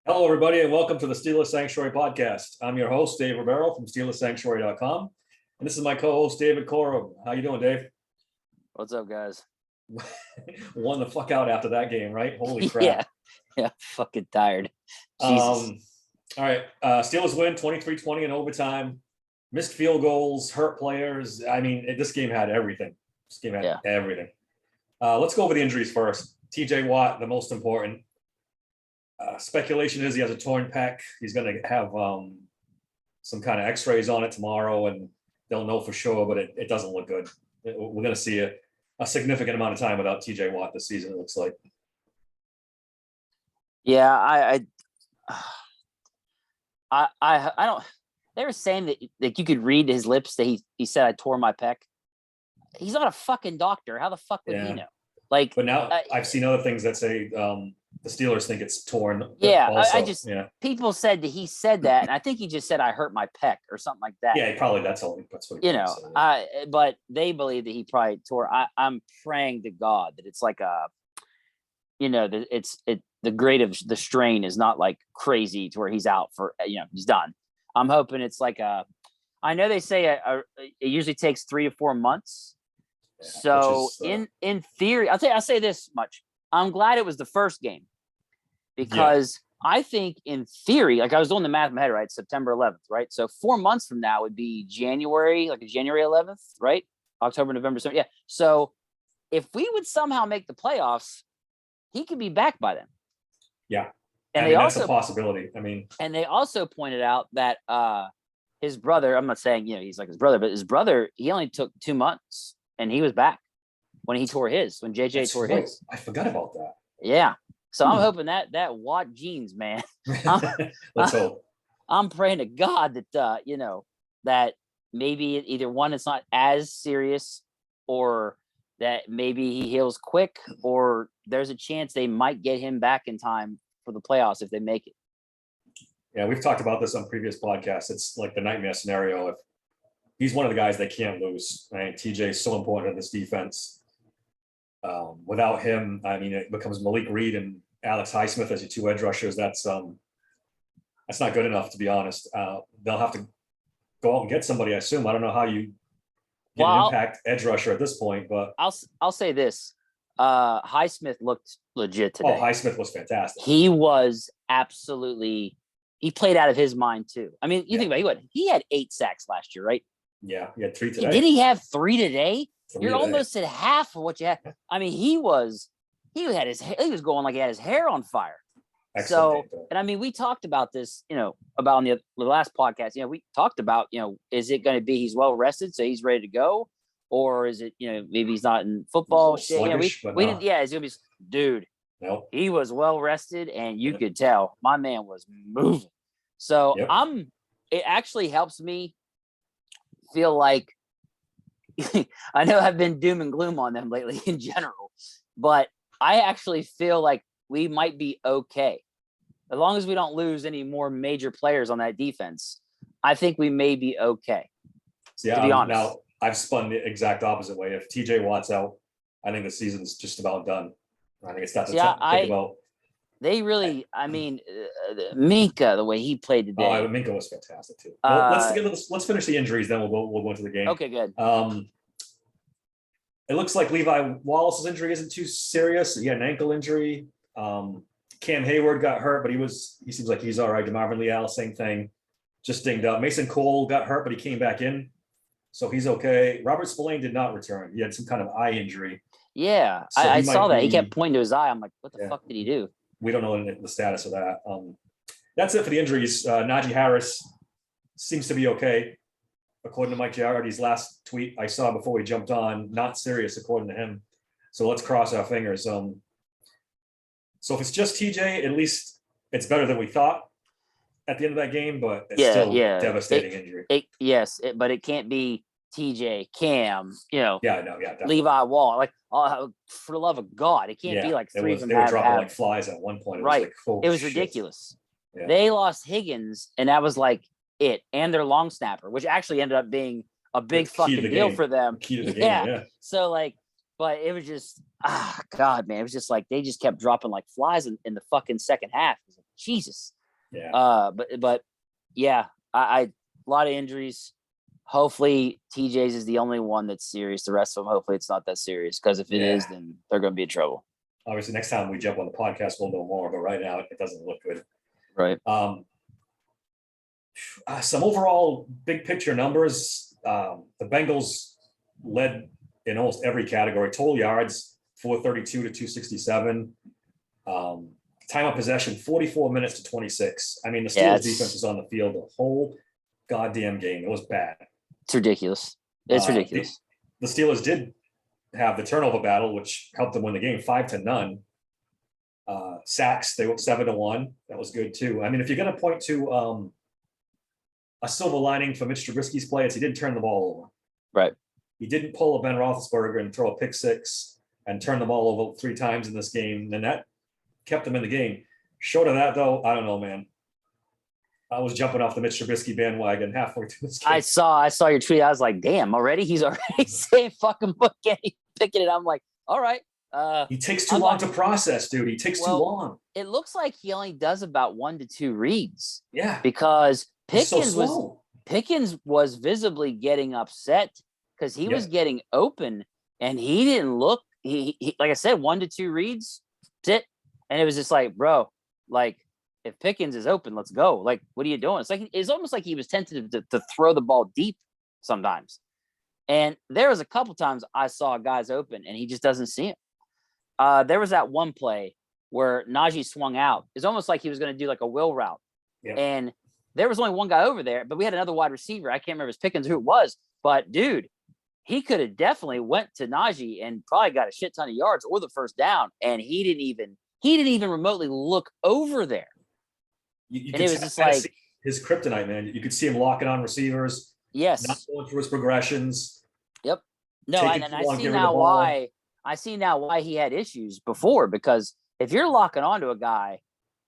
Hello, everybody, and welcome to the Steelers Sanctuary podcast. I'm your host, Dave Ribeiro from SteelersSanctuary.com, and this is my co-host, David Corum. How you doing, Dave? What's up, guys? Won the fuck out after that game, right? Holy Yeah, crap. fucking tired. Jesus. All right, Steelers win 23-20 in overtime. Missed field goals, hurt players. I mean, this game had everything. This game had everything. Let's go over the injuries first. TJ Watt, the most important. Speculation is he has a torn pec. He's going to have some kind of x-rays on it tomorrow, and they'll know for sure, but it doesn't look good. We're going to see a significant amount of time without TJ Watt this season, it looks like. Yeah, I don't. They were saying that you could read his lips that he said I tore my pec. He's not a fucking doctor. How the fuck would he know? Like, but now I've seen other things that say the Steelers think it's torn. Yeah, also. People said that he said that, and I think he just said I hurt my pec or something like that. Yeah, probably that's what he said, but they believe that he probably tore. I'm praying to God that it's like the grade of the strain is not like crazy to where he's out for he's done. I'm hoping it's like I know they say it usually takes 3 to 4 months. Yeah, so in theory, I'll say this much. I'm glad it was the first game because I think in theory, like I was doing the math in my head, right? September 11th, right? So 4 months from now would be January, like January 11th, right? October, November, so yeah. So if we would somehow make the playoffs, he could be back by then. Yeah. And that's a possibility. And they also pointed out that his brother, I'm not saying, he's like his brother, but his brother, he only took 2 months and he was back when JJ tore his. I forgot about that. Yeah. So I'm hoping that Watt genes, man. Let's hope. I'm praying to God that, that maybe either one, it's not as serious, or that maybe he heals quick, or there's a chance they might get him back in time for the playoffs if they make it. Yeah, we've talked about this on previous podcasts. It's like the nightmare scenario. If he's one of the guys they can't lose, right? TJ is so important in this defense. Without him, it becomes Malik Reed and Alex Highsmith as your two edge rushers. That's not good enough, to be honest. They'll have to go out and get somebody, I assume. I don't know how you get an impact edge rusher at this point, but I'll say this. Highsmith looked legit today. Oh, Highsmith was fantastic. He was absolutely. He played out of his mind too. You think about it, he had 8 sacks last year, right? Yeah, he had 3 today. Did he have 3 today? You're almost at half of what you had. He was going like he had his hair on fire. Excellent. So, and we talked about this, about on the last podcast. We talked about, is it going to be he's well rested, so he's ready to go, or is it, maybe he's not in football shit? We didn't. Yeah, it's gonna be, dude. Nope. He was well rested, and you could tell my man was moving. So it actually helps me feel like. I know I've been doom and gloom on them lately in general, but I actually feel like we might be okay. As long as we don't lose any more major players on that defense, I think we may be okay. To be honest. Now, I've spun the exact opposite way. If TJ Watt's out, I think the season's just about done. I think it's not the time to think about. They really, Minka, the way he played today. Oh, Minka was fantastic too. Well, let's finish the injuries, then we'll go into the game. Okay, good. It looks like Levi Wallace's injury isn't too serious. He had an ankle injury. Cam Hayward got hurt, but he seems like he's all right. DeMarvin Leal, same thing, just dinged up. Mason Cole got hurt, but he came back in, so he's okay. Robert Spillane did not return. He had some kind of eye injury. Yeah, so I saw that. He kept pointing to his eye. I'm like, what the fuck did he do? We don't know the status of that. That's it for the injuries. Najee Harris seems to be okay, according to Mike Giardi's last tweet I saw before we jumped on. Not serious, according to him. So let's cross our fingers. So if it's just TJ, at least it's better than we thought at the end of that game, but it's still devastating injury. But it can't be TJ, Cam, Levi Wall. Like, for the love of God, it can't be like 3 of them. They were dropping like flies at one point. It was ridiculous. Yeah. They lost Higgins, and that was like it, and their long snapper, which actually ended up being a big fucking deal for them. Key to the game, yeah. So but it was just, God, man, it was just like they just kept dropping like flies in the fucking second half. It was like, Jesus. Yeah. But yeah, I a lot of injuries. Hopefully TJ's is the only one that's serious. The rest of them, hopefully it's not that serious. Because if it is, then they're going to be in trouble. Obviously, next time we jump on the podcast, we'll know more. But right now, it doesn't look good. Right. Some overall big picture numbers. The Bengals led in almost every category. Total yards, 432 to 267. Time of possession, 44 minutes to 26. I mean, the Steelers defense was on the field the whole goddamn game. It was bad. It's ridiculous. It's ridiculous. The Steelers did have the turnover battle, which helped them win the game 5-0. Sacks, they went 7-1. That was good too. I mean, if you're going to point to a silver lining for Mitch Trubisky's play, is he didn't turn the ball over. Right. He didn't pull a Ben Roethlisberger and throw a pick six and turn the ball over 3 times in this game. And that kept them in the game. Short of that, though, I don't know, man. I was jumping off the Mitch Trubisky bandwagon halfway through this game. I saw your tweet. I was like, damn, already? He's already saying fucking picking it. I'm like, all right. He takes too long to process, dude. He takes too long. It looks like he only does about 1 to 2 reads. Yeah. Because Pickens was visibly getting upset because he was getting open and he didn't look. He like I said, 1 to 2 reads, that's it. And it was just like, bro, like, if Pickens is open, let's go. Like, what are you doing? It's almost like he was tentative to throw the ball deep sometimes. And there was a couple times I saw guys open and he just doesn't see him. There was that one play where Najee swung out. It's almost like he was going to do like a wheel route. Yep. And there was only one guy over there, but we had another wide receiver. I can't remember if it's Pickens who it was, but dude, he could have definitely went to Najee and probably got a shit ton of yards or the first down. And he didn't even remotely look over there. And it was just like his kryptonite, man. You could see him locking on receivers. Yes. Not going through his progressions. Yep. No, and I see now why he had issues before, because if you're locking onto a guy,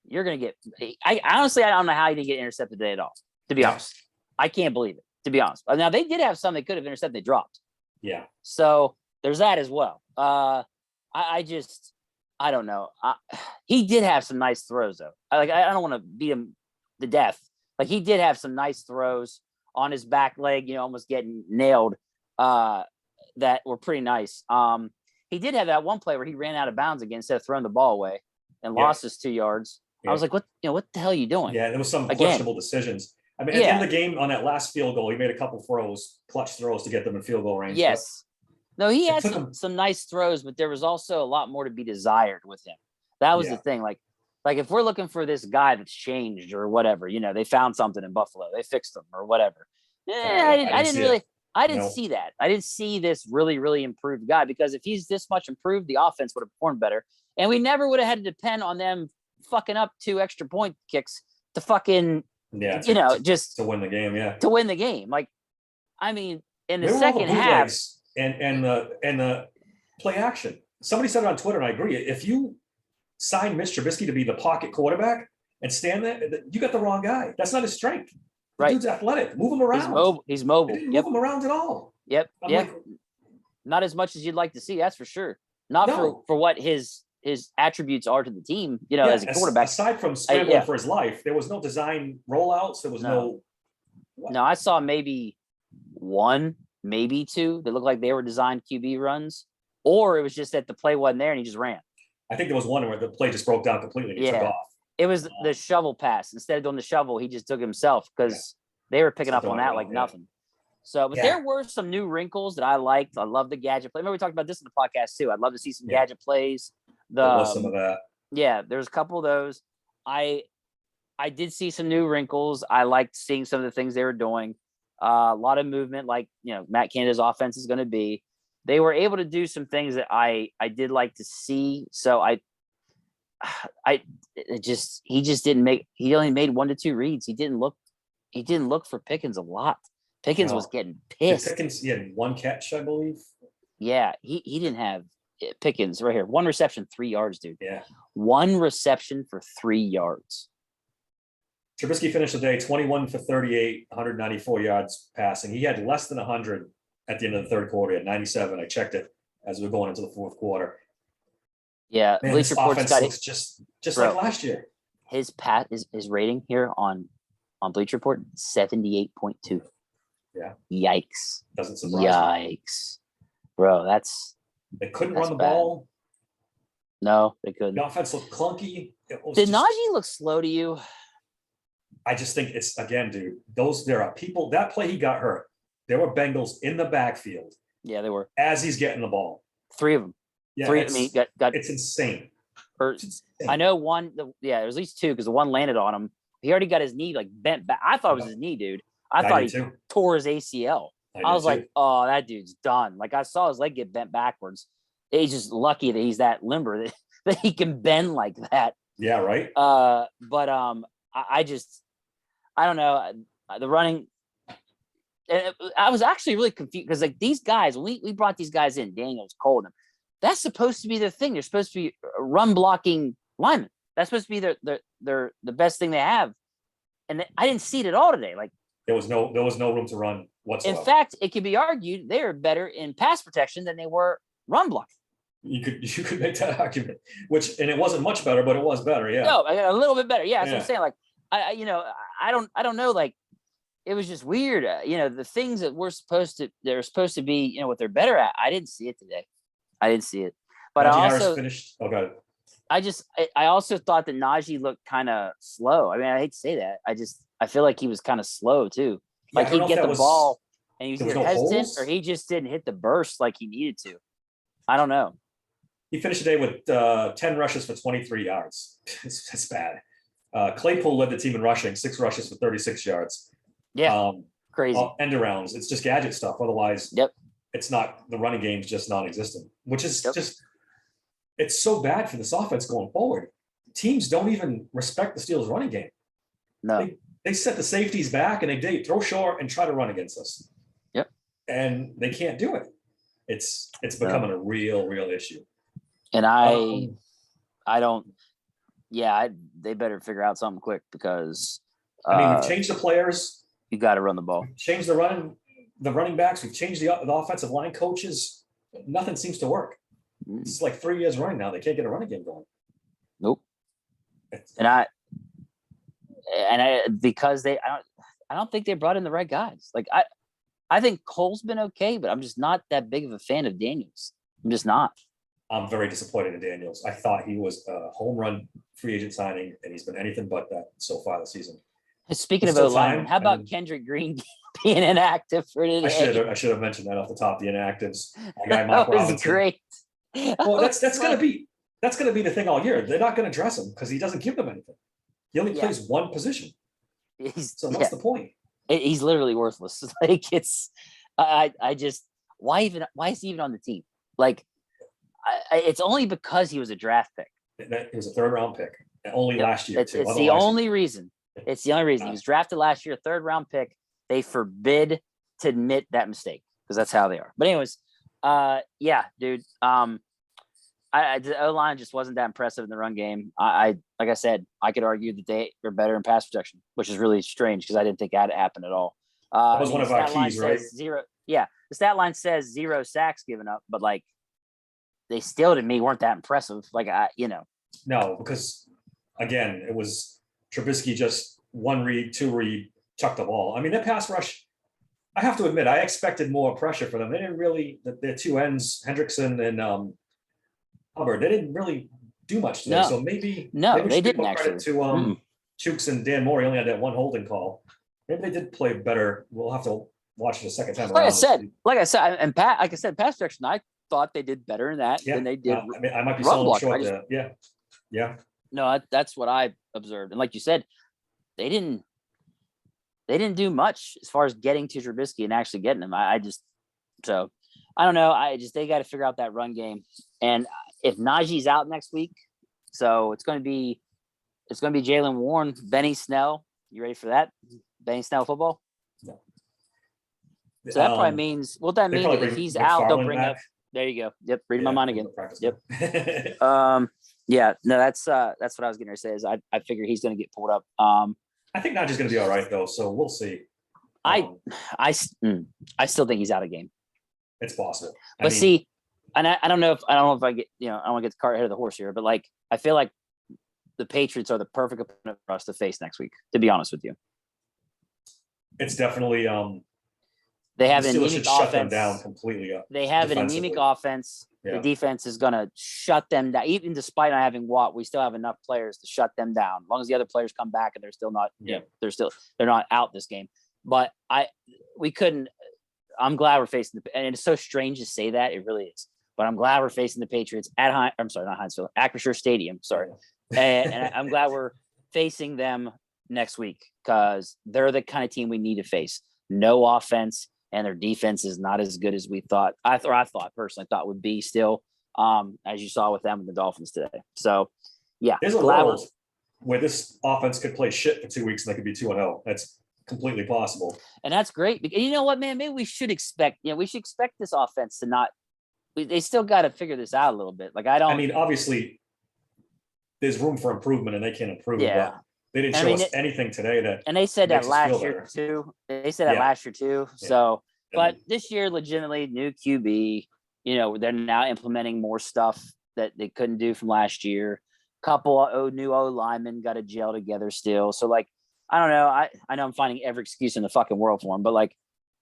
you're going to get I honestly don't know how he didn't get intercepted today at all, to be honest. I can't believe it, to be honest. Now, they did have some they could have intercepted, they dropped. Yeah. So there's that as well. I don't know. He did have some nice throws, though. I don't want to beat him to death. Like, he did have some nice throws on his back leg, almost getting nailed, that were pretty nice. He did have that one play where he ran out of bounds again instead of throwing the ball away and lost his 2 yards. I was like, what the hell are you doing? Yeah, there was some questionable decisions. I mean, at the end of the game, on that last field goal, he made a couple clutch throws to get them in field goal range. Yes. No, he had some nice throws, but there was also a lot more to be desired with him. That was the thing. Like if we're looking for this guy that's changed or whatever, they found something in Buffalo, they fixed him or whatever. I didn't see that. I didn't see this really, really improved guy, because if he's this much improved, the offense would have performed better. And we never would have had to depend on them fucking up 2 extra point kicks to fucking, just to win the game. Yeah. To win the game. Like, I mean, in the second half. And the play action. Somebody said it on Twitter, and I agree. If you sign Mitch Trubisky to be the pocket quarterback and stand there, you got the wrong guy. That's not his strength. The dude's athletic. Move him around. He's mobile. Move him around at all. Yep. Not as much as you'd like to see, that's for sure. Not for what his attributes are to the team, as a quarterback. Aside from scrambling for his life, there was no design rollouts. There was no. No, I saw maybe 1, maybe 2 that looked like they were designed QB runs, or it was just that the play wasn't there and he just ran. I think there was one where the play just broke down completely and he took off. It was the shovel pass. Instead of doing the shovel, he just took himself, because they were picking up on that like nothing. So, but there were some new wrinkles that I liked. I love the gadget play. Remember, we talked about this in the podcast too. I'd love to see some gadget plays. There was some of that. Yeah, there's a couple of those. I did see some new wrinkles. I liked seeing some of the things they were doing. A lot of movement, like Matt Canada's offense is going to be. They were able to do some things that I did like to see. So he just didn't make. He only made 1 to 2 reads. He didn't look for Pickens a lot. Pickens was getting pissed. Pickens, he had 1 catch, I believe. Yeah, he didn't have Pickens right here. 1 reception, 3 yards, dude. Yeah, 1 reception for 3 yards. Trubisky finished the day 21 for 38, 194 yards passing. He had less than 100 at the end of the third quarter. He had 97. I checked it as we were going into the fourth quarter. Yeah, Man, this offense looks just like last year. his rating here on Bleacher Report 78.2. Yeah. Yikes. Doesn't surprise me. Yikes. Bro, They couldn't that's run the bad. ball. No, they couldn't. The offense looked clunky. Did Najee look slow to you? I just think it's, again, dude, there are people, that play he got hurt. There were Bengals in the backfield. Yeah, they were. As he's getting the ball. 3 of them. Yeah, 3. I mean, got it's insane. Hurt. It's insane. I know one. There was at least 2 because the one landed on him. He already got his knee like bent back. I thought it was his knee, dude. I thought he tore his ACL. I was like, oh, that dude's done. Like I saw his leg get bent backwards. He's just lucky that he's that limber that he can bend like that. Yeah, right. But I don't know. The running. I was actually really confused because like these guys, when we brought these guys in, Daniels, Cole, them, that's supposed to be their thing. They're supposed to be run blocking linemen. That's supposed to be their the best thing they have. And I didn't see it at all today. Like there was no room to run whatsoever. In fact, it could be argued they are better in pass protection than they were run blocking. You could make that argument, and it wasn't much better, but it was better. Yeah. No, a little bit better. Yeah, that's what I'm saying. Like I don't know. Like it was just weird. The things that they're supposed to be, what they're better at. I didn't see it today. I didn't see it. But Najee I also Harris finished. Oh, got it. I also thought that Najee looked kind of slow. I mean, I hate to say that. I feel like he was kind of slow too. Like he'd get the ball and he was either hesitant or he just didn't hit the burst like he needed to. I don't know. He finished the day with 10 rushes for 23 yards. That's bad. Claypool led the team in rushing, 6 rushes for 36 yards. Yeah, crazy. End arounds. It's just gadget stuff. Otherwise, it's not, the running game's just non-existent, which is just, it's so bad for this offense going forward. Teams don't even respect the Steelers running game. No. They set the safeties back and they throw short and try to run against us. Yep. And they can't do it. It's becoming a real issue. And they better figure out something quick because we've changed the players. You got to run the ball. We've changed the running backs. We've changed the offensive line coaches. Nothing seems to work. It's like 3 years running now. They can't get a running game going. Nope. Because I don't think they brought in the right guys. Like I think Cole's been okay, but I'm just not that big of a fan of Daniels. I'm just not. I'm very disappointed in Daniels. I thought he was a home run free agent signing, and he's been anything but that so far this season. Speaking of O-line, how about Kendrick Green being inactive for today? I should have mentioned that off the top. The inactives. That was great. Well, that's gonna be the thing all year. They're not gonna dress him because he doesn't give them anything. He only plays one position. So what's the point? He's literally worthless. Like I just why is he even on the team? Like it's only because he was a draft pick. He was a 3rd round pick only last year. It's the only reason. It's the only reason he was drafted last year, 3rd round pick. They forbid to admit that mistake because that's how they are. But anyways, dude. The O-line just wasn't that impressive in the run game. Like I said, I could argue that they are better in pass protection, which is really strange because I didn't think that happened at all. That was one of our keys, right? The stat line says 0 sacks given up, but like they still to me weren't that impressive. Like No, because again, it was Trubisky just 1 read, 2 read, chucked the ball. I mean, their pass rush, I have to admit, I expected more pressure for them. They didn't really, their 2 ends, Hendrickson and Hubbard, they didn't really do much today. So maybe they didn't actually. To Chooks and Dan Moore, he only had that 1 holding call. Maybe they did play better. We'll have to watch it a second time. Like I said, and pass protection, I thought they did better in that than they did. I might be selling short there. Yeah. No, that's what I observed. And like you said, they didn't do much as far as getting to Trubisky and actually getting him. I don't know. They got to figure out that run game. And if Najee's out next week, so it's going to be Jaylen Warren, Benny Snell. You ready for that? Benny Snell football? No. So that probably means that if he's out, they'll bring up. There you go. Yep, reading my mind again. Yep. That's what I was going to say. Is I figure he's going to get pulled up. I think Najee's going to be all right though, so we'll see. I still think he's out of game. It's possible. I don't know if I get I don't want to get the cart ahead of the horse here, but like I feel like the Patriots are the perfect opponent for us to face next week, to be honest with you. It's definitely they have the an Steelers anemic should shut them offense. down completely. They have an anemic offense. Yeah. The defense is going to shut them down. Even despite not having Watt, we still have enough players to shut them down. As long as the other players come back and they're still not, they're not out this game. But we couldn't. I'm glad we're facing and it's so strange to say that, it really is. But I'm glad we're facing the Patriots at Acrisure Stadium. Sorry, and I'm glad we're facing them next week because they're the kind of team we need to face. No offense, and their defense is not as good as we thought. I personally thought would be still, as you saw with them and the Dolphins today. So, yeah, there's a world where this offense could play shit for 2 weeks and they could be 2-0. That's completely possible. And that's great. Because you know what, man? Maybe we should expect. We should expect this offense to not. They still got to figure this out a little bit. I mean, obviously, there's room for improvement, and they can improve. Yeah. But they didn't show us anything today that. And they said that last year too. They said that last year too. Yeah. So, but this year, legitimately, new QB. They're now implementing more stuff that they couldn't do from last year. Couple of new linemen got to gel together still. So, I don't know. I know I'm finding every excuse in the fucking world for them, but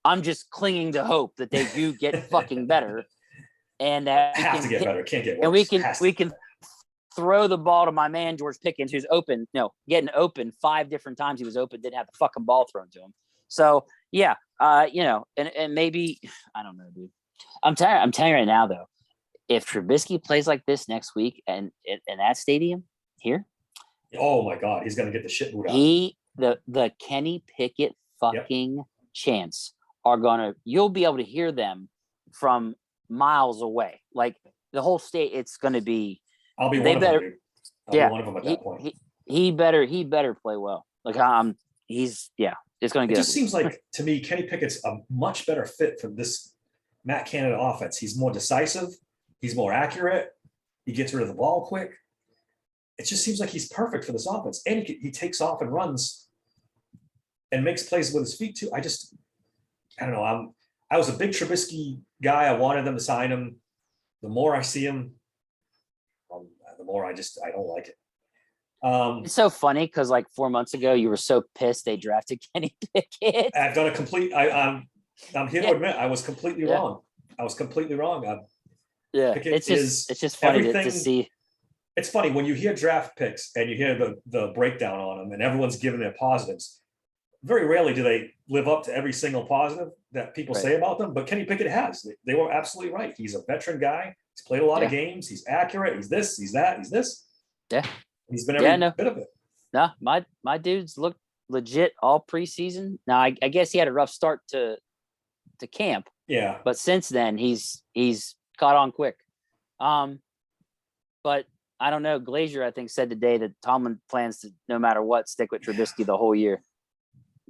I'm just clinging to hope that they do get fucking better. And that have to get better. Can't get worse. And we can throw the ball to my man George Pickens, who's getting open 5 different times. He was open, didn't have the fucking ball thrown to him. So yeah, and maybe I don't know, dude. I'm telling you right now, though, if Trubisky plays like this next week and in that stadium here, oh my God, he's gonna get the shit moved out. The Kenny Pickett fucking chants are you'll be able to hear them from miles away. The whole state, it's going to be. I'll be one of them. I'll be one of them at that point. He better play well. It's going to get. It just seems like to me, Kenny Pickett's a much better fit for this Matt Canada offense. He's more decisive. He's more accurate. He gets rid of the ball quick. It just seems like he's perfect for this offense, and he takes off and runs, and makes plays with his feet too. I don't know. I was a big Trubisky guy. I wanted them to sign him. The more I see him, the more I don't like it. It's so funny because 4 months ago you were so pissed they drafted Kenny Pickett. I've done a complete. I'm here to admit I was completely wrong. I was completely wrong. It's just funny to see. It's funny when you hear draft picks and you hear the breakdown on them, and everyone's giving their positives. Very rarely do they live up to every single positive that people say about them, but Kenny Pickett has. They were absolutely right. He's a veteran guy. He's played a lot of games. He's accurate. He's this, he's that, he's this. Yeah. He's been every bit of it. No, my dudes look legit all preseason. Now, I guess he had a rough start to camp. Yeah. But since then, he's caught on quick. But I don't know. Glazier, I think, said today that Tomlin plans to, no matter what, stick with Trubisky the whole year.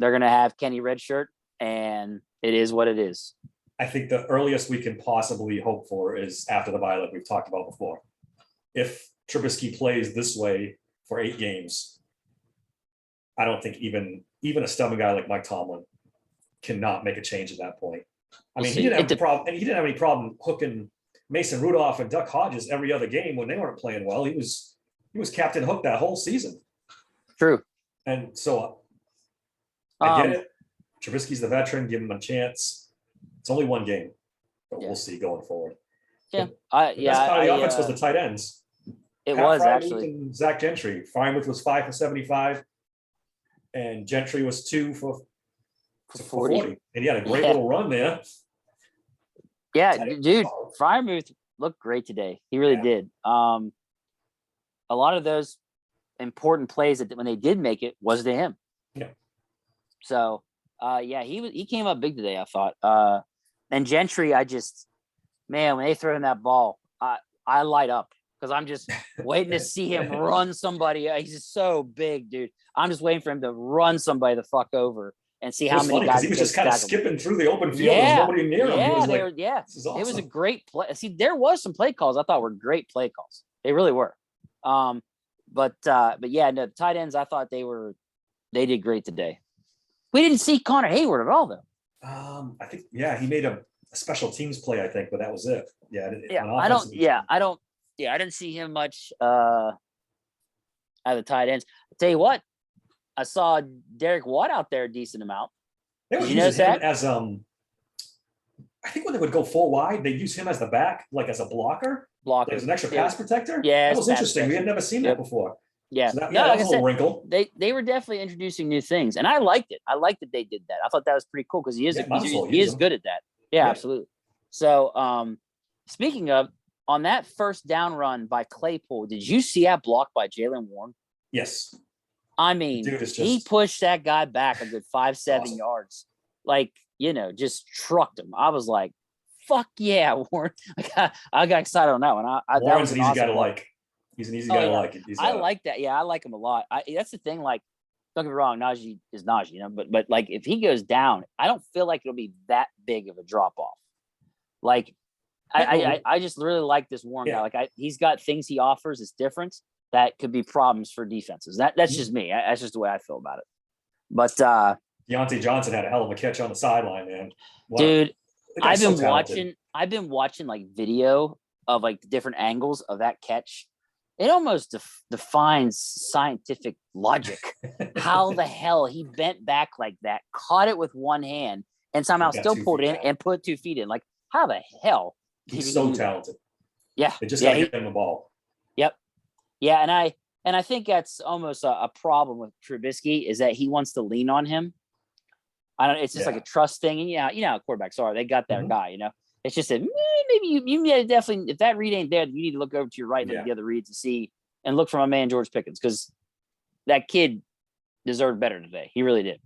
They're going to have Kenny redshirt, and it is what it is. I think the earliest we can possibly hope for is after the bye, like we've talked about before. If Trubisky plays this way for 8 games, I don't think even a stubborn guy like Mike Tomlin cannot make a change at that point. I mean, he didn't have a problem, and he didn't have any problem hooking Mason Rudolph and Duck Hodges every other game when they weren't playing well. He was Captain Hook that whole season. True. And so I get it. Trubisky's the veteran. Give him a chance. It's only 1 game, but we'll see going forward. Yeah. The best part of the offense was the tight ends. It Pat was Freiermuth actually. And Zach Gentry. Freiermuth was 5 for 75, and Gentry was 2 for 40. And he had a great little run there. Yeah, dude, Freiermuth looked great today. He really did. A lot of those important plays that when they did make it was to him. Yeah. So, he came up big today, I thought. And Gentry, when they throw in that ball, I light up because I'm just waiting to see him run somebody. He's just so big, dude. I'm just waiting for him to run somebody the fuck over and see how many guys. He was just kind of skipping through the open field. There was nobody near him. This is awesome. It was a great play. See, there was some play calls I thought were great play calls. They really were. But yeah, no, the tight ends, I thought they did great today. We didn't see Connor Hayward at all, though. I think, he made a special teams play, I think, but that was it. I didn't see him much. out of the tight ends. I'll tell you what, I saw Derek Watt out there a decent amount. They would use him as I think when they would go full wide, they use him as the back, like as a blocker, like as an extra pass protector. Yeah, that was interesting. We had never seen that before. Yeah, so that was a little wrinkle. They were definitely introducing new things, and I liked it. I liked that they did that. I thought that was pretty cool because he is good at that. Yeah, absolutely. So, speaking of, on that first down run by Claypool, did you see that block by Jaylen Warren? Yes. I mean, he pushed that guy back a good 5-7 yards, like, just trucked him. I was like, "Fuck yeah, Warren!" I got excited on that one. Warren's an easy guy to like. He's an easy guy to like. I like that. Yeah, I like him a lot. That's the thing. Like, don't get me wrong, Najee is Najee, but like if he goes down, I don't feel like it'll be that big of a drop off. Like, I just really like this Warren guy. Like, he's got things he offers that's different that could be problems for defenses. That's just me. That's just the way I feel about it. But Deontay Johnson had a hell of a catch on the sideline, man. Dude, I've been watching like video of like the different angles of that catch. It almost defines scientific logic. How the hell he bent back like that, caught it with one hand, and somehow still pulled it in and put 2 feet in. Like, how the hell? He's so talented. Yeah. They just got to get him the ball. Yep. Yeah, and I think that's almost a problem with Trubisky is that he wants to lean on him. I don't. It's just like a trust thing, and how quarterbacks are. They got their guy. It's just that maybe you definitely, if that read ain't there, you need to look over to your right and look at the other reads to see and look for my man George Pickens because that kid deserved better today. He really did.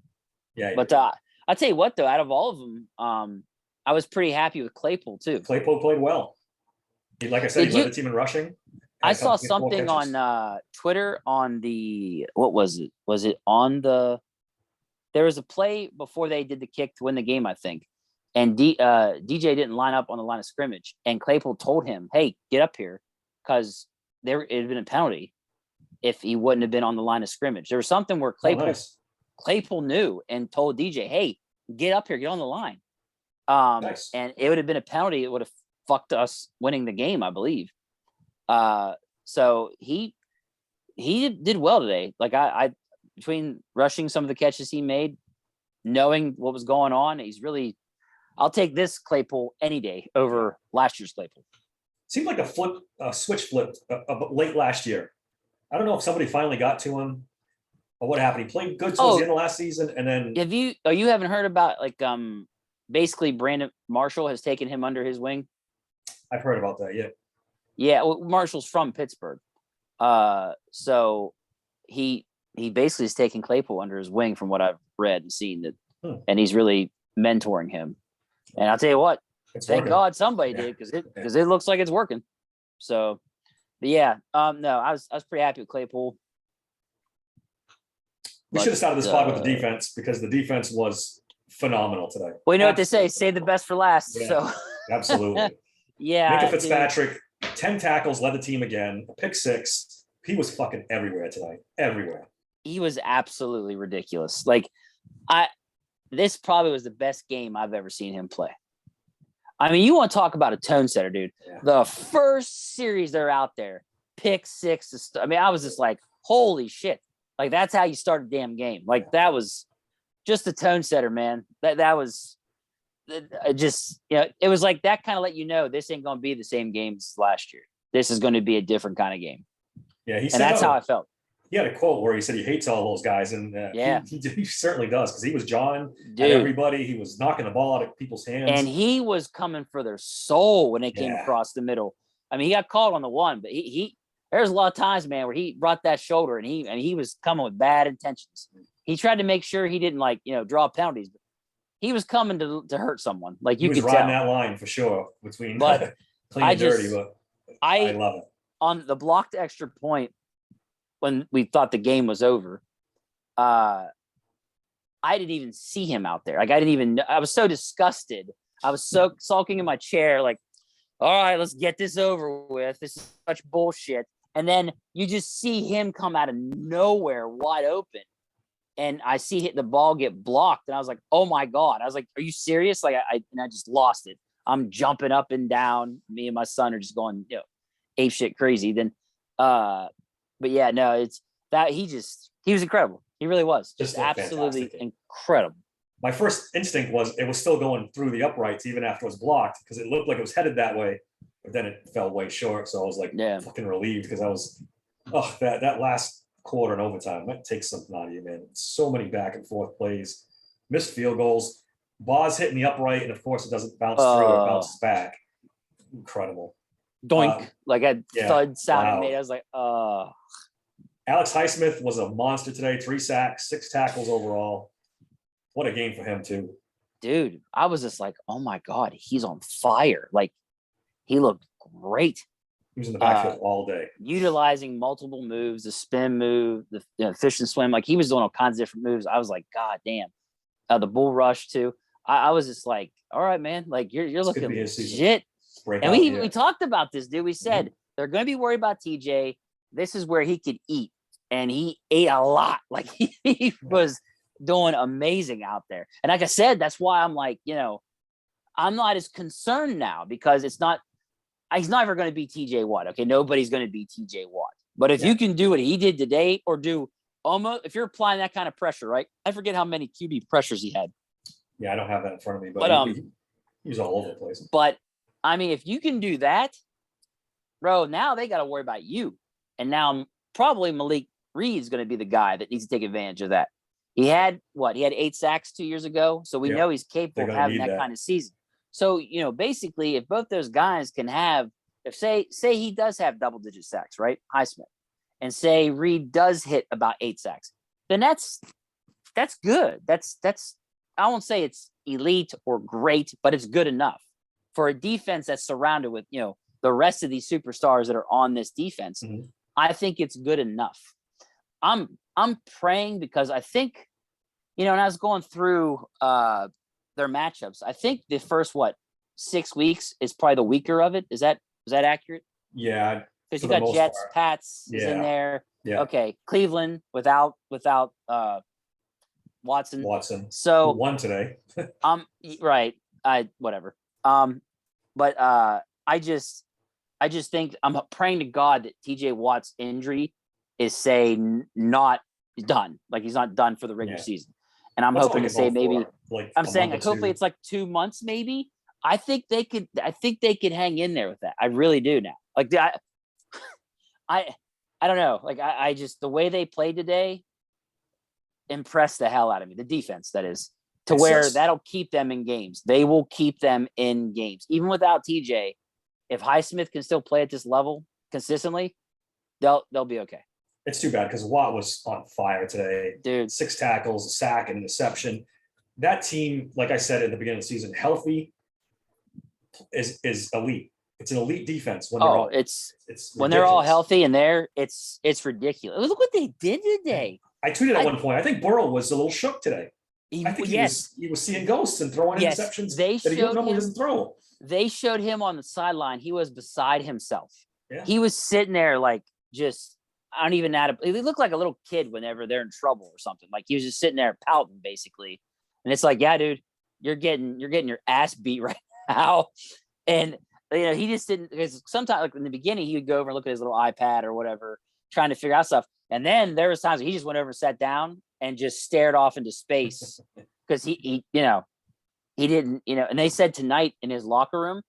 Yeah. But I'll tell you what, though, out of all of them, I was pretty happy with Claypool too. Claypool played well. Like I said, he led the team in rushing. I saw something on Twitter on what was it? Was it on there was a play before they did the kick to win the game, I think. And DJ didn't line up on the line of scrimmage. And Claypool told him, hey, get up here because it had been a penalty if he wouldn't have been on the line of scrimmage. There was something where Claypool knew and told DJ, hey, get up here, get on the line. And it would have been a penalty. It would have fucked us winning the game, I believe. So he did well today. Like I between rushing some of the catches he made, knowing what was going on, I'll take this Claypool any day over last year's Claypool. Seemed like a switch flipped late last year. I don't know if somebody finally got to him or what happened. He played good towards the end of last season, and then you haven't heard about basically Brandon Marshall has taken him under his wing? I've heard about that. Yeah. Yeah, well, Marshall's from Pittsburgh, so he basically is taking Claypool under his wing, from what I've read and seen and he's really mentoring him. And I'll tell you what, thank God somebody did because it looks like it's working. So, but no, I was pretty happy with Claypool. We should have started this pod with the defense because the defense was phenomenal today. Well, you know what they say, save the best for last. Yeah, so absolutely. Yeah. Minkah Fitzpatrick, 10 tackles, led the team again, a pick 6. He was fucking everywhere tonight. Everywhere. He was absolutely ridiculous. Like, this probably was the best game I've ever seen him play. I mean, you want to talk about a tone setter, dude. Yeah. The first series they're out there, pick 6. I mean, I was just like, holy shit. Like, that's how you start a damn game. Like, that was just a tone setter, man. That was just, it was like that kind of let you know this ain't going to be the same game as last year. This is going to be a different kind of game. Yeah, and that's how I felt. He had a quote where he said he hates all those guys, and he certainly does because he was jawing at everybody. He was knocking the ball out of people's hands, and he was coming for their soul when they came across the middle. I mean, he got called on the one, but he there's a lot of times, man, where he brought that shoulder and he was coming with bad intentions. He tried to make sure he didn't draw penalties, but he was coming to hurt someone. Like you could tell. He was riding that line for sure between clean and dirty. But I love it. On the blocked extra point, when we thought the game was over, I didn't even see him out there. Like I was so disgusted. I was so sulking in my chair, like, all right, let's get this over with. This is such bullshit. And then you just see him come out of nowhere wide open. And I see the ball get blocked. And I was like, oh my God. I was like, are you serious? Like I just lost it. I'm jumping up and down. Me and my son are just going, ape shit crazy. Then, but yeah, no, that he was incredible. He really was just Just a absolutely fantastic game. incredible. My first instinct was it was still going through the uprights even after it was blocked because it looked like it was headed that way, but then it fell way short. So I was like fucking relieved because I was, that last quarter and overtime, that takes something out of you, man. So many back and forth plays, missed field goals, Boz hitting the upright, and of course it doesn't bounce through, it bounces back. Incredible. Doink, like a thud sound made. I was like, Alex Highsmith was a monster today. 3 sacks, 6 tackles overall. What a game for him too. Dude, I was just like, oh my God, he's on fire. Like, he looked great. He was in the backfield all day. Utilizing multiple moves, the spin move, the fish and swim. Like, he was doing all kinds of different moves. I was like, God damn. The bull rush too. I was just like, all right, man. Like, you're looking legit. And we talked about this, dude. We said they're going to be worried about TJ. This is where he could eat. And he ate a lot. Like, he was doing amazing out there. And like I said, that's why I'm like, I'm not as concerned now because he's not ever going to be TJ Watt. Okay. Nobody's going to be TJ Watt. But if you can do what he did today or do almost, if you're applying that kind of pressure, right? I forget how many QB pressures he had. Yeah, I don't have that in front of me, but he was all over the place. But I mean, if you can do that, bro, now they got to worry about you. And now probably Malik Reed's going to be the guy that needs to take advantage of that. He had 8 sacks 2 years ago. So we know he's capable of having that kind of season. So, basically if both those guys can have, if say he does have double-digit sacks, right? Highsmith, and say Reed does hit about 8 sacks, then that's good. That's I won't say it's elite or great, but it's good enough for a defense that's surrounded with, the rest of these superstars that are on this defense. Mm-hmm. I think it's good enough. I'm praying because I think, and I was going through their matchups. I think the first 6 weeks is probably the weaker of it. Is that accurate? Yeah. Because you got Jets, Pats is in there. Yeah. Okay. Cleveland without Watson. So who won today. Right. Whatever. But I just think I'm praying to God that TJ Watt's injury is not done. Like, he's not done for the regular season. And I'm hoping to say maybe hopefully it's like 2 months, maybe. I think they could hang in there with that. I really do now. Like, I don't know. Like, I just, the way they played today impressed the hell out of me. The defense, that is, to where that'll keep them in games. They will keep them in games. Even without TJ, if Highsmith can still play at this level consistently, they'll be okay. It's too bad because Watt was on fire today. Dude. 6 tackles, a sack, and an interception. That team, like I said at the beginning of the season, healthy is elite. It's an elite defense when they're all healthy and it's ridiculous. Look what they did today. I tweeted at one point, I think Burrow was a little shook today. I think he was seeing ghosts and throwing interceptions that he normally doesn't throw. They showed him on the sideline. He was beside himself. Yeah. He was sitting there like just, I don't even know how to, he looked like a little kid whenever they're in trouble or something. Like, he was just sitting there pouting basically. And it's like, yeah, dude, you're getting your ass beat right now. And he just didn't, because sometimes, like in the beginning, he would go over and look at his little iPad or whatever, trying to figure out stuff. And then there was times he just went over and sat down and just stared off into space because he didn't, and they said tonight in his locker room,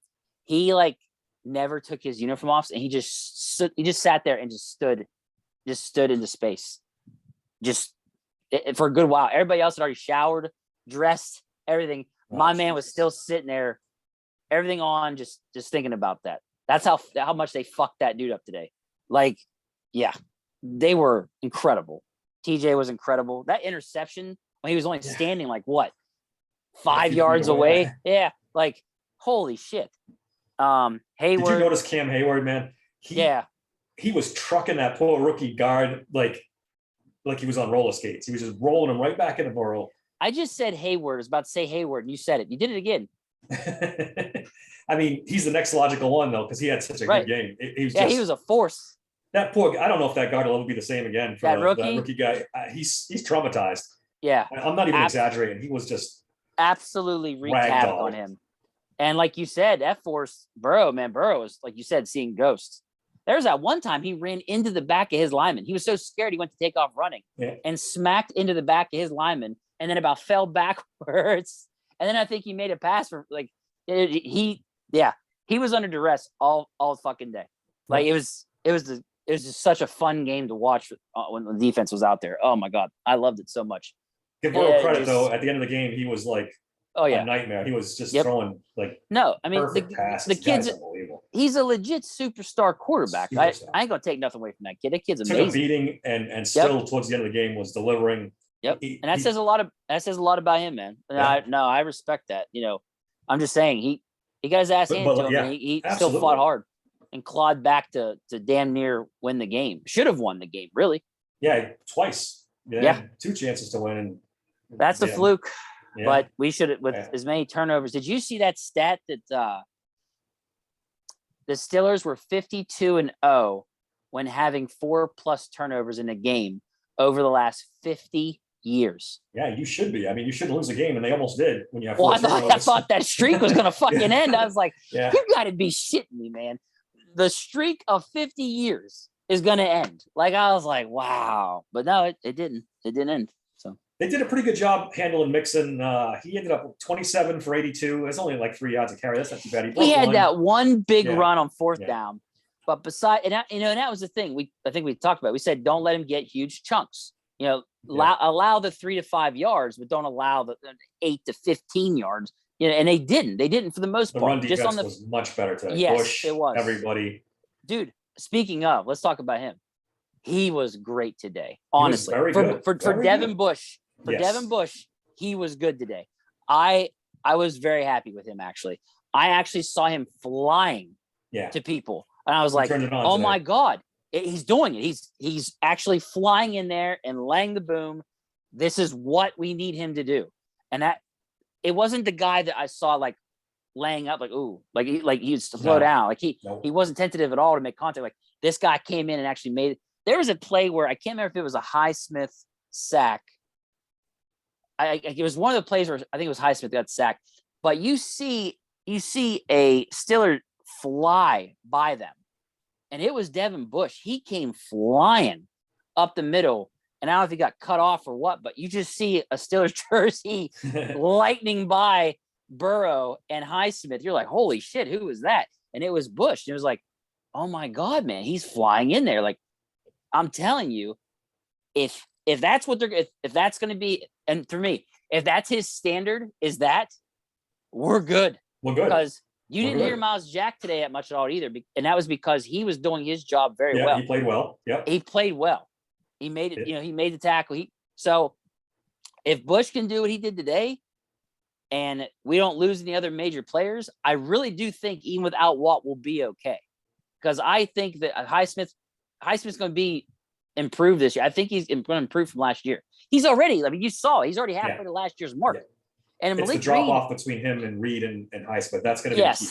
he like never took his uniform off and he just sat there and just stood into space, just for a good while. Everybody else had already showered, dressed, everything. My man was still sitting there, everything on, just thinking about that. That's how much they fucked that dude up today. Like, yeah, they were incredible. TJ was incredible. That interception when he was only standing like 5 yards away. Yeah, like holy shit. Hayward. Did you notice Cam Hayward, man? He was trucking that poor rookie guard like he was on roller skates. He was just rolling him right back in the Burrow. I just said Hayward. I was about to say Hayward, and you said it. You did it again. I mean, he's the next logical one though, because he had such a good game. He was a force. That poor, I don't know if that guard will ever be the same again for that rookie guy. He's traumatized. Yeah. I'm not even exaggerating. He was just absolutely wreaked havoc on him. And like you said, F-Force, Burrow was, like you said, seeing ghosts. There's that one time he ran into the back of his lineman. He was so scared he went to take off running and smacked into the back of his lineman and then about fell backwards. And then I think he made a pass for like he was under duress all fucking day. Like it was just such a fun game to watch when the defense was out there. Oh my God. I loved it so much. Give Burrow credit though. At the end of the game, he was like a nightmare. He was just throwing like the kid's he's a legit superstar quarterback. I ain't gonna take nothing away from that kid. That kid's amazing. Took a beating and still towards the end of the game was delivering. Yep. And that says a lot about him, man. And I respect that. You know, I'm just saying he got his ass handed to him and he still fought hard and clawed back to damn near win the game. Should have won the game, really. Yeah, twice. Yeah. 2 chances to win. And that's a fluke. Yeah. But we should with as many turnovers. Did you see that stat that the Steelers were 52-0 when having 4+ turnovers in a game over the last 50 years? Yeah, you should be. I mean, you shouldn't lose a game, and they almost did when you have. Well, I thought that streak was going to fucking end. I was like, you got to be shitting me, man. The streak of 50 years is going to end. Like I was like, wow, but no, it didn't. It didn't end. So. They did a pretty good job handling Mixon. He ended up 27 for 82. It's only like 3 yards a carry. That's not too bad. He had that one big run on 4th down. But and that was the thing. I think we talked about. We said don't let him get huge chunks. You know, allow the 3 to 5 yards, but don't allow the 8 to 15 yards. You know, and they didn't. They didn't for the most part. The run defense was much better today. Yes, Bush, it was. Everybody. Dude, speaking of, let's talk about him. He was great today. Honestly, for Devin Bush. Devin Bush, he was good today. I was very happy with him, actually. I actually saw him flying to people. And I was like, oh, my God, he's doing it. He's actually flying in there and laying the boom. This is what we need him to do. And that it wasn't the guy that I saw like laying up, like, ooh, like he used to slow down. Like he wasn't tentative at all to make contact. Like this guy came in and actually made it. There was a play where I can't remember if it was a Highsmith sack. It was one of the plays where I think it was Highsmith that got sacked, but you see a Steeler fly by them, and it was Devin Bush. He came flying up the middle, and I don't know if he got cut off or what, but you just see a Steelers jersey lightning by Burrow and Highsmith. You're like, holy shit, who was that? And it was Bush. And it was like, oh my God, man, he's flying in there. Like, I'm telling you, if that's what if that's going to be, and for me, if that's his standard, we're good. We're good. Because you didn't hear Miles Jack today much at all either. And that was because he was doing his job very well. He played well. Yeah. He played well. He made it, he made the tackle. So if Bush can do what he did today and we don't lose any other major players, I really do think even without Watt we'll be okay. Because I think that Highsmith's going to be improved this year. I think he's going to improve from last year. He's already, I mean, you saw he's already halfway to last year's mark. Yeah. And it's Malik the drop Reed, off between him and Reed and Highsmith. That's going to be the key.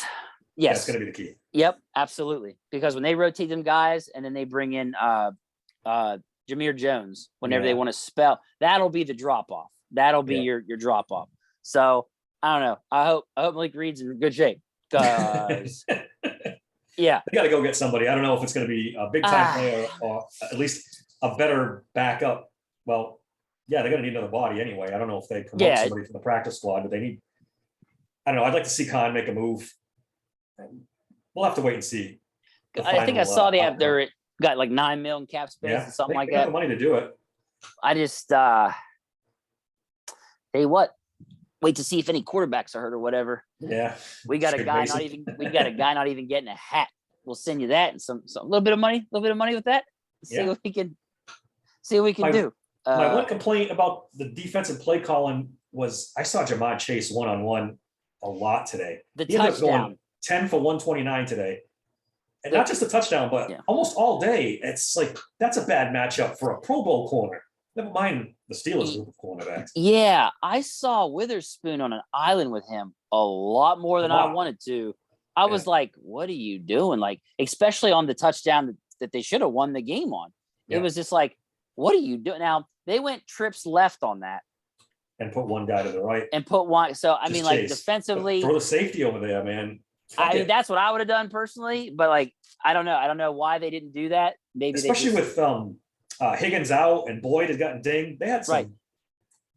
Yes. That's going to be the key. Yep, absolutely. Because when they rotate them guys and then they bring in Jameer Jones whenever they want to spell, that'll be the drop off. That'll be your drop off. So I don't know. I hope Malik Reed's in good shape. Because they got to go get somebody. I don't know if it's going to be a big time player or at least a better backup. Well, they're going to need another body anyway. I don't know if they promote somebody from the practice squad, but they need. I don't know. I'd like to see Khan make a move. We'll have to wait and see. I think I saw they're got like $9 million cap space or something like that. They have the money to do it. I just tell you what. Wait to see if any quarterbacks are hurt or whatever. Yeah, we got a guy not even getting a hat. We'll send you that and some a little bit of money with that. See what we can do. My one complaint about the defensive play calling was I saw Jamar Chase one-on-one a lot today. The he touchdown. Going 10 for 129 today. And not just a touchdown, but almost all day. It's like, that's a bad matchup for a Pro Bowl corner. Never mind the Steelers group of cornerbacks. Yeah, I saw Witherspoon on an island with him a lot more than I wanted to. I was like, what are you doing? Like, especially on the touchdown that they should have won the game on. It was just like, what are you doing? Now, they went trips left on that. And put one guy to the right. And put one. So, I mean, like, Chase. defensively. Throw the safety over there, man. I mean, that's what I would have done personally, but like, I don't know. I don't know why they didn't do that. Maybe especially with Higgins out and Boyd had gotten dinged. They had some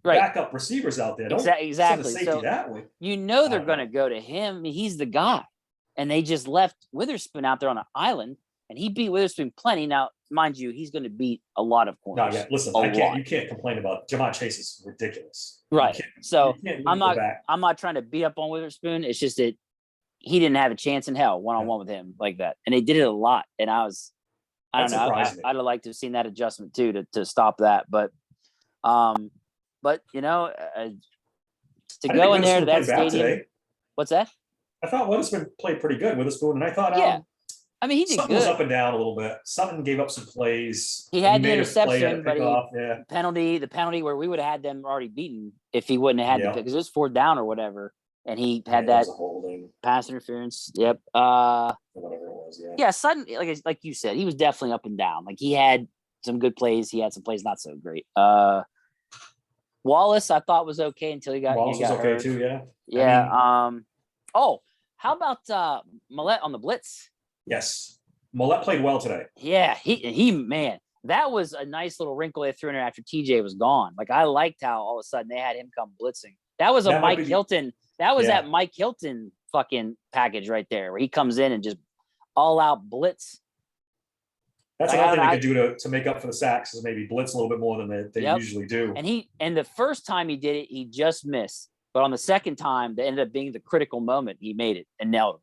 backup receivers out there. Don't exactly. Send the safety that way. They're going to go to him. I mean, he's the guy, and they just left Witherspoon out there on an island, and he beat Witherspoon plenty. Now, mind you, he's going to beat a lot of corners. No, yeah. Listen, you can't complain about Jamar Chase is ridiculous. Right. So I'm not trying to beat up on Witherspoon. It's just that he didn't have a chance in hell one-on-one with him like that. And they did it a lot. And I don't know. I'd have liked to have seen that adjustment too, to stop that. But you know, to go in there to that stadium. Today. What's that? I thought Witherspoon played pretty good, Witherspoon. And I thought, I mean, he did good. Was up and down a little bit. Sutton gave up some plays. He had the interception, but the penalty where we would have had them already beaten if he wouldn't have had the pick, because it was 4th down or whatever. And he had that pass interference. Yep. Whatever it was. Yeah. Sutton, like you said, he was definitely up and down. Like he had some good plays. He had some plays not so great. Wallace, I thought was okay until he got. Wallace was okay hurt. Too. Yeah. Yeah. I mean, how about Millette on the blitz? Yes, Millette played well today. Yeah, he man, that was a nice little wrinkle they threw in there after TJ was gone. Like I liked how all of a sudden they had him come blitzing. That was Mike Hilton. That was that Mike Hilton fucking package right there, where he comes in and just all out blitz. That's another thing they could do to make up for the sacks, is maybe blitz a little bit more than they usually do. And the first time he did it, he just missed. But on the second time, that ended up being the critical moment. He made it and nailed him.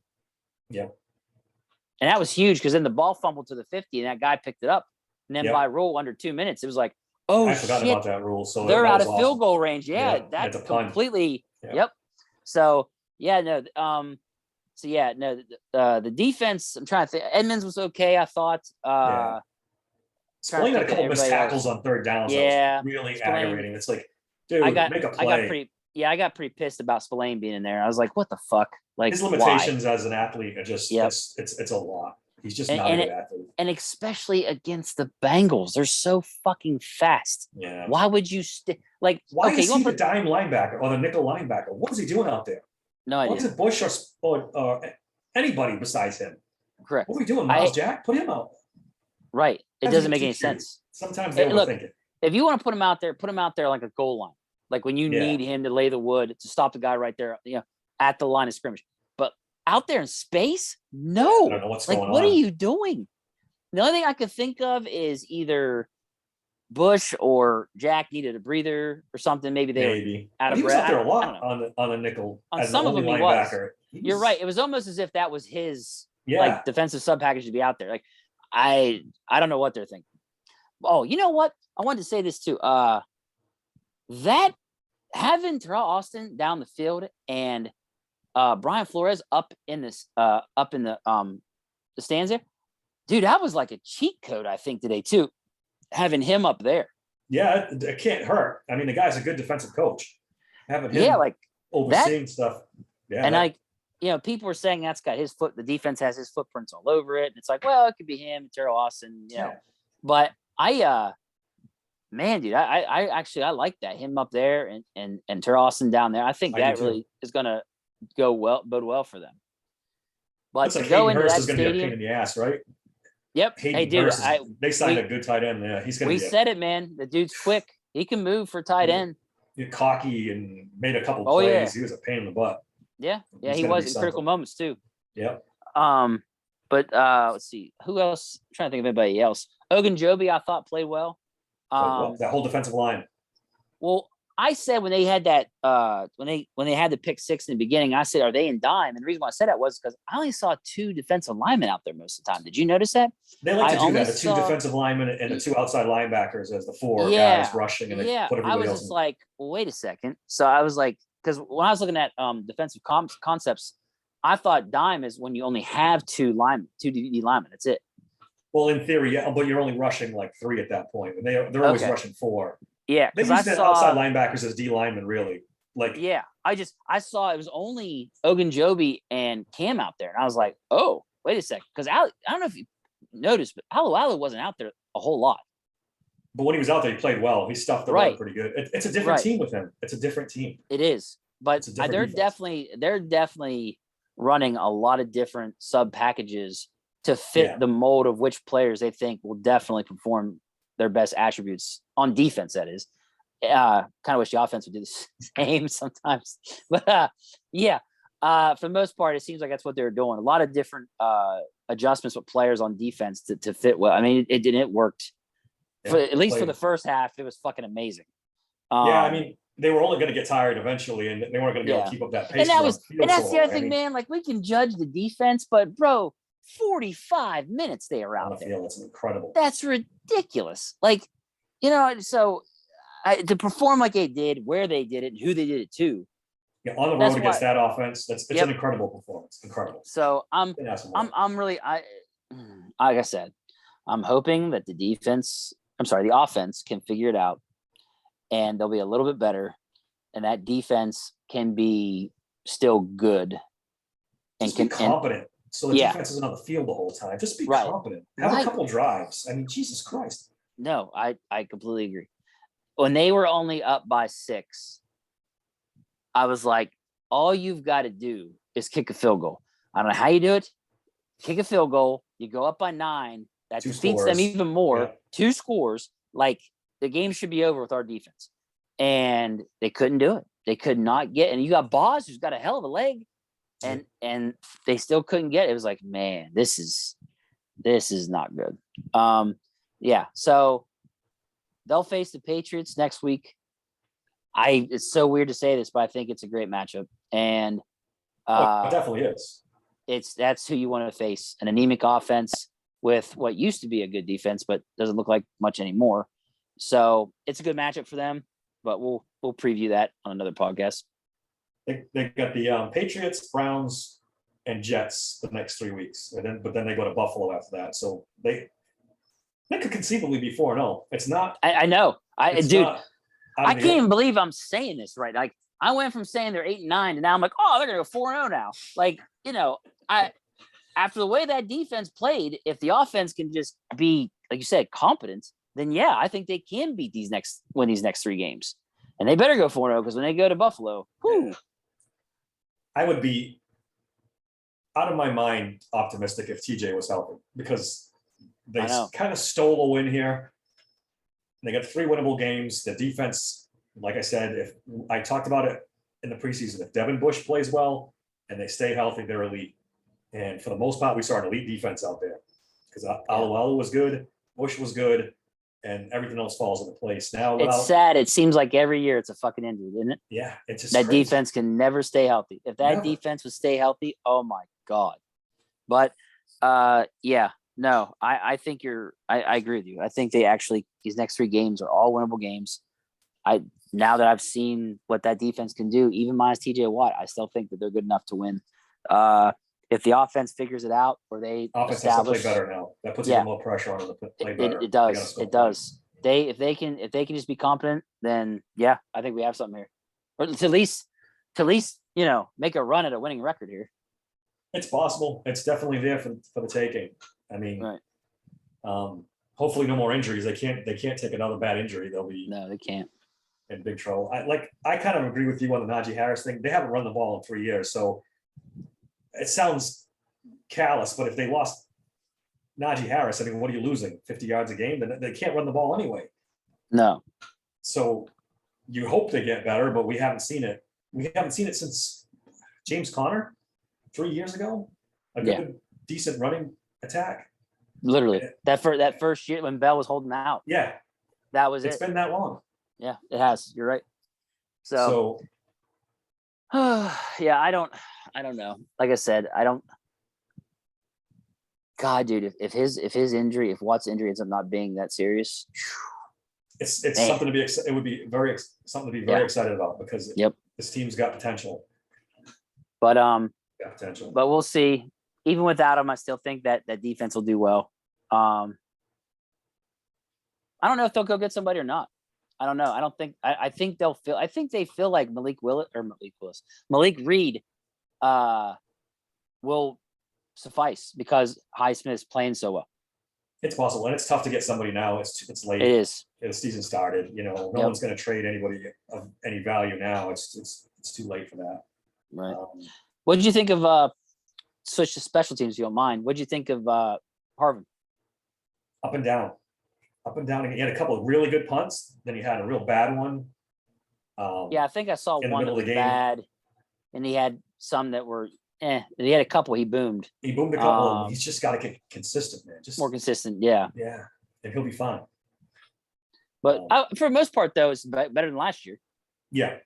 Yeah. And that was huge, because then the ball fumbled to the 50 and that guy picked it up. And then by rule, under 2 minutes, it was like, I forgot about that rule. So they're out of field goal range. Yeah, that's completely. Yep. So the defense, I'm trying to think. Edmonds was okay, I thought. Spillane had a couple missed tackles on 3rd down. So it was really aggravating. It's like, dude, make a play. I got pretty pissed about Spillane being in there. I was like, what the fuck? Like, his limitations as an athlete are just it's a lot. He's just not a good athlete. And especially against the Bengals, they're so fucking fast. Yeah. Why would you why is he the dime linebacker or the nickel linebacker? What is he doing out there? No idea. What is it, Bush or anybody besides him? Correct. What are we doing, Miles Jack? Put him out. Right. It doesn't make any sense. Sometimes they overthink it. If you want to put him out there like a goal line. Like when you need him to lay the wood to stop the guy right there, at the line of scrimmage. But out there in space, no. I don't know what's going on. What are you doing? The only thing I could think of is either Bush or Jack needed a breather or something. Maybe they were out of breath. He was out there a lot on a nickel. On some of them, he was. You're right. It was almost as if that was his defensive sub package to be out there. Like I don't know what they're thinking. Oh, you know what? I wanted to say this too. That having Terrell Austin down the field and Brian Flores up in the stands there, dude, that was like a cheat code, I think, today too, having him up there. Yeah, it can't hurt. I mean, the guy's a good defensive coach. Having him overseeing stuff. Yeah, and people were saying that's got his foot. The defense has his footprints all over it. And it's like, well, it could be him, Terrell Austin, But man, dude, I actually like that, him up there and Terrell Austin down there. I think that really is going to bode well for them. But to go into that is going to be a pain in the ass, right? Yep. Hey, dude, they signed a good tight end. Yeah, he's going to. We said it, man. The dude's quick. He can move for tight end. He's cocky and made a couple plays. Yeah. He was a pain in the butt. Yeah, he was in critical moments too. Yeah. But let's see who else. I'm trying to think of anybody else. Ogunjobi, I thought played well. That whole defensive line. Well, I said when they had that when they had the pick 6 in the beginning, I said, are they in dime? And the reason why I said that was because I only saw 2 defensive linemen out there most of the time. Did you notice that? They like to do that. The 2 defensive linemen and the 2 outside linebackers as the 4 guys rushing, and they put everybody else. I was just like, well, wait a second. So I was like, because when I was looking at defensive concepts, I thought dime is when you only have 2 linemen, 2 DD linemen. That's it. Well, in theory, yeah, but you're only rushing like 3 at that point, and they're always rushing 4. Yeah, they use the outside linebackers as D linemen, really. Like, yeah, I saw it was only Ogunjobi and Cam out there, and I was like, oh, wait a second, because I don't know if you noticed, but Alu wasn't out there a whole lot. But when he was out there, he played well. He stuffed the run pretty good. It's a different team with him. It's a different team. It is, but they're definitely running a lot of different sub packages to fit the mold of which players they think will definitely perform their best attributes on defense. That is, kind of wish the offense would do the same sometimes, but for the most part, it seems like that's what they're doing. A lot of different adjustments with players on defense to fit well. I mean, it worked for at least for the first half. It was fucking amazing. I mean, they were only going to get tired eventually, and they weren't going to be able to keep up that pace. And that's the other thing, man. Like, we can judge the defense, but bro, 45 minutes they are out there. That's incredible. That's ridiculous. Like, so to perform like they did, where they did it, and who they did it to. Yeah, on the road against that offense, it's an incredible performance. Incredible. So I'm really, like I said, I'm hoping that the offense can figure it out, and they'll be a little bit better, and that defense can be still good and can be competent. So the defense isn't on the field the whole time. Just be competent. Have a couple drives. I mean, Jesus Christ. No, I completely agree. When they were only up by 6, I was like, all you've got to do is kick a field goal. I don't know how you do it. Kick a field goal. You go up by 9. That defeats them even more. Yeah. 2 scores. Like, the game should be over with our defense. And they couldn't do it. They could not get, and you got Boz, who's got a hell of a leg. And they still couldn't get it. It was like, man, this is not good. So they'll face the Patriots next week. It's so weird to say this, but I think it's a great matchup. And it definitely is. That's who you want to face, an anemic offense with what used to be a good defense, but doesn't look like much anymore. So it's a good matchup for them, but we'll preview that on another podcast. They got the Patriots, Browns, and Jets the next 3 weeks, but then they go to Buffalo after that. So they could conceivably be 4-0. It's not. I know. I can't even believe I'm saying this right. Like, I went from saying they're 8-9 and now I'm like, oh, they're gonna go 4-0 now. Like, after the way that defense played, if the offense can just be, like you said, competent, then I think they can beat these next 3 games. And they better go 4-0, because when they go to Buffalo, I would be out of my mind optimistic if TJ was healthy, because they kind of stole a win here. They got 3 winnable games. The defense, like I said, if I talked about it in the preseason, if Devin Bush plays well and they stay healthy, they're elite. And for the most part, we saw an elite defense out there, because Alualu was good, Bush was good, and everything else falls into place. Now it's sad. It seems like every year it's a fucking injury, isn't it? Yeah, it's just that crazy. Defense can never stay healthy. If that defense would stay healthy, oh my God. But I think I agree with you. I think these next 3 games are all winnable games. Now that I've seen what that defense can do, even minus TJ Watt, I still think that they're good enough to win. If the offense figures it out, or they offense has to play better now, that puts even more pressure on them to play better. It does. If they can just be competent, then I think we have something here, or to at least make a run at a winning record here. It's possible. It's definitely there for the taking. I mean, hopefully no more injuries. They can't take another bad injury. They can't. In big trouble. I kind of agree with you on the Najee Harris thing. They haven't run the ball in 3 years, so it sounds callous, but if they lost Najee Harris, I mean, what are you losing? 50 yards a game? Then they can't run the ball anyway. No. So you hope they get better, but we haven't seen it. We haven't seen it since James Conner 3 years ago. A good, decent running attack. Literally. That first year when Bell was holding out. Yeah. That was It's been that long. Yeah, it has. You're right. So I don't know. Like I said, I don't. God, dude, if his injury, if Watt's injury ends up not being that serious, it's something to be. It would be something to be very excited about, because this team's got potential. But got potential. But we'll see. Even without him, I still think that defense will do well. I don't know if they'll go get somebody or not. I don't know. I think they feel like Malik Reed will suffice, because Highsmith is playing so well. It's possible, and it's tough to get somebody now. It's late. It is. The season started. No one's going to trade anybody of any value now. It's too late for that. Right. What did you think of switch to special teams if you don't mind. What'd you think of Harvin? Up and down. Up and down. He had a couple of really good punts. Then he had a real bad one. Yeah, I think I saw in the one that middle of was the game. bad, and he had some that were He had a couple he boomed. He boomed a couple. He's just got to get consistent, man. Just more consistent, yeah. Yeah, and he'll be fine. But for the most part, though, it's better than last year. Yeah,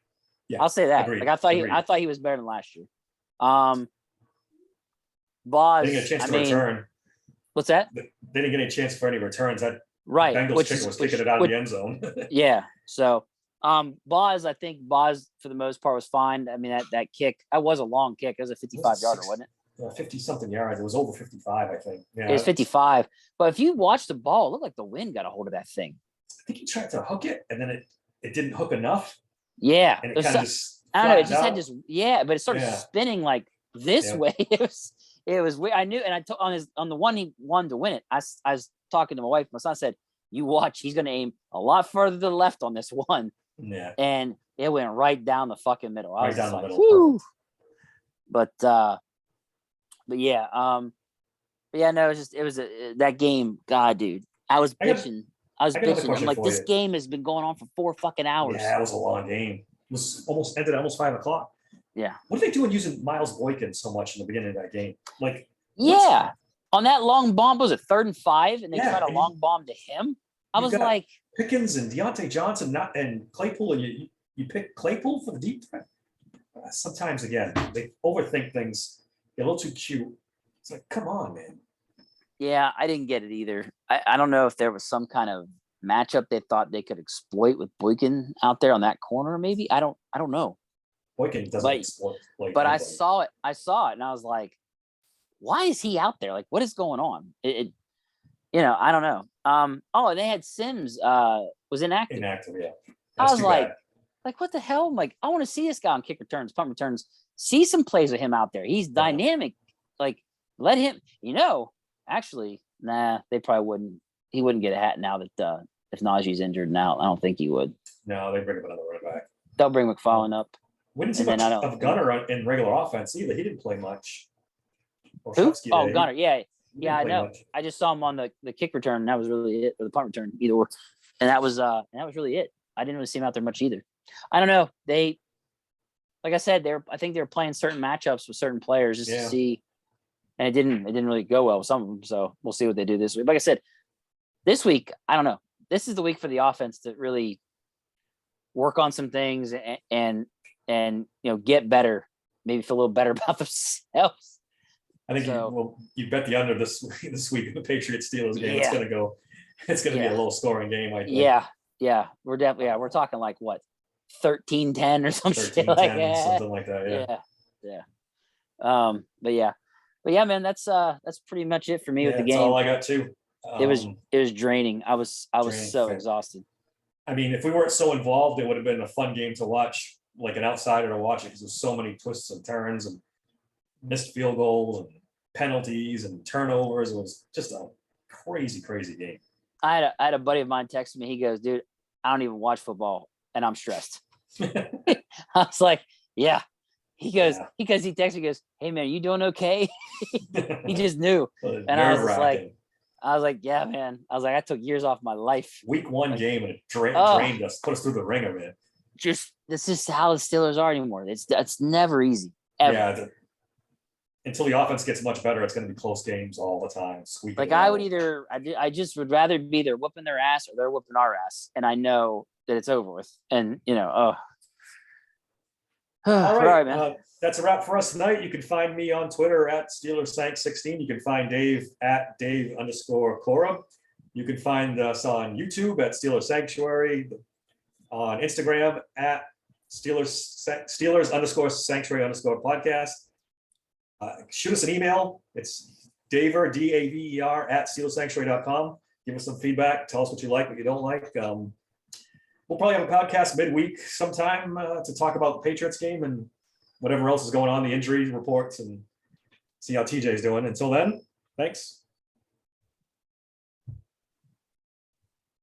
I'll say that. Agreed. Like I thought he was better than last year. Boz, they didn't get a chance to return. What's that? They didn't get any chance for any returns. That right. Bengals kicker was kicking it out of the end zone. Yeah. So, Boz, I think Boz for the most part was fine. I mean, that kick, that was a long kick. It was a 55-yarder, wasn't it? 50-something yards. It was over 55, I think. Yeah, it was 55. But if you watch the ball, it looked like the wind got a hold of that thing. I think he tried to hook it, and then it didn't hook enough. Yeah. And it kind of just I don't know. It just out. had this, but it started spinning like this way. It was weird. I knew, and I told on the one he wanted to win it. I was talking to my wife. My son said, "You watch. He's going to aim a lot further to the left on this one." Yeah. And it went right down the fucking middle. I was down the like, middle. whew. But yeah. No, it was that game. God, dude, I was bitching. I'm like, this game has been going on for 4 fucking hours. Yeah, it was a long game. It was ended at almost 5 o'clock. Yeah. What are they doing using Miles Boykin so much in the beginning of that game? Like, on that long bomb, was it 3rd and 5, and they tried a long bomb to him? I was like, Pickens and Deontay Johnson, and Claypool, and you pick Claypool for the deep threat. Sometimes again, they overthink things. They're a little too cute. It's like, come on, man. Yeah, I didn't get it either. I don't know if there was some kind of matchup they thought they could exploit with Boykin out there on that corner. Maybe I don't know. Boykin doesn't exploit. But I saw it, and I was like, why is he out there? Like, what is going on? I don't know. And they had Sims was inactive. Yeah. I was like, what the hell? I'm like, I want to see this guy on kick returns, punt returns. See some plays with him out there. He's dynamic. Like, let him. Actually, nah, they probably wouldn't. He wouldn't get a hat now that if Najee's injured now. I don't think he would. No, they bring up another running back. They'll bring McFarland up. We didn't see much of Gunner in regular offense either. He didn't play much. Who? Oh, Gunner. Yeah, I know. Much. I just saw him on the kick return, and that was really it, or the punt return, either or. And that was really it. I didn't really see him out there much either. I don't know. They, like I said, I think they were playing certain matchups with certain players just to see, and it didn't really go well with some of them. So we'll see what they do this week. Like I said, this week, I don't know. This is the week for the offense to really work on some things and get better, maybe feel a little better about themselves. I think you bet the under this week in the Patriots Steelers game. Yeah. It's gonna be a low scoring game, I think. Yeah. We're definitely we're talking like what, 13-10 or something like that. Something like that, yeah. But yeah, man, that's pretty much it for me with the game. That's all I got too. It was draining. I was so exhausted. I mean, if we weren't so involved, it would have been a fun game to watch, like an outsider to watch it, because there's so many twists and turns and missed field goals and penalties and turnovers. It was just a crazy game. I had a buddy of mine text me. He goes, "Dude, I don't even watch football and I'm stressed." I was like, "Yeah." He goes, because he texted me, he goes, "Hey man, you doing okay?" He just knew. And I was like, "Yeah, man." I was like, I took years off my life. Week 1 game and it drained us, put us through the ringer, man. This is how the Steelers are anymore. It's never easy. Ever. Yeah. Until the offense gets much better, it's going to be close games all the time. Like I just would rather be there whooping their ass or they're whooping our ass, and I know that it's over with. And all right, man. That's a wrap for us tonight. You can find me on Twitter at SteelersSank16. You can find Dave at Dave_Cora. You can find us on YouTube at Steelers Sanctuary, on Instagram at Steelers_Sanctuary_podcast. Shoot us an email. It's Daver, Daver at SteelersSanctuary.com. Give us some feedback. Tell us what you like, what you don't like. We'll probably have a podcast midweek sometime to talk about the Patriots game and whatever else is going on, the injury reports, and see how TJ's doing. Until then, thanks.